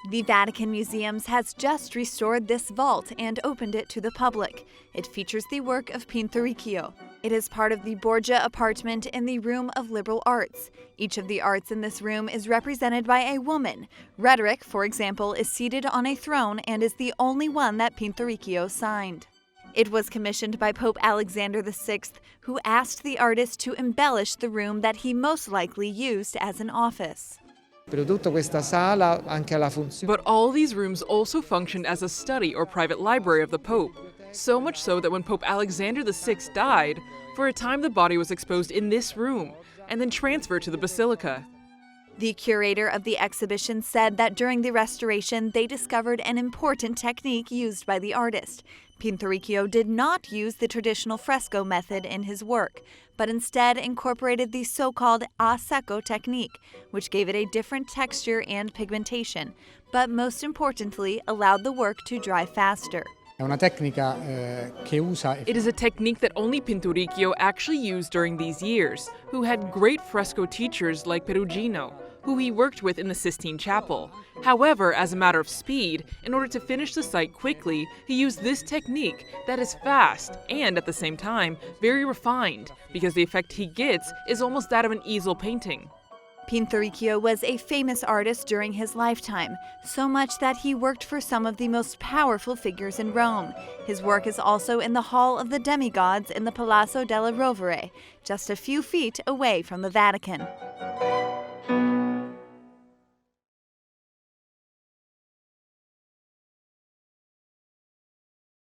The Vatican Museums has just restored this vault and opened it to the public. It features the work of Pinturicchio. It is part of the Borgia apartment in the Room of Liberal Arts. Each of the arts in this room is represented by a woman. Rhetoric, for example, is seated on a throne and is the only one that Pinturicchio signed. It was commissioned by Pope Alexander VI, who asked the artist to embellish the room that he most likely used as an office. But all these rooms also functioned as a study or private library of the Pope. So much so that when Pope Alexander VI died, for a time the body was exposed in this room and then transferred to the basilica. The curator of the exhibition said that during the restoration they discovered an important technique used by the artist. Pinturicchio did not use the traditional fresco method in his work, but instead incorporated the so-called a secco technique, which gave it a different texture and pigmentation, but most importantly allowed the work to dry faster. It is a technique that only Pinturicchio actually used during these years, who had great fresco teachers like Perugino, who he worked with in the Sistine Chapel. However, as a matter of speed, in order to finish the site quickly, he used this technique that is fast and, at the same time, very refined, because the effect he gets is almost that of an easel painting. Pinturicchio was a famous artist during his lifetime, so much that he worked for some of the most powerful figures in Rome. His work is also in the Hall of the Demigods in the Palazzo della Rovere, just a few feet away from the Vatican.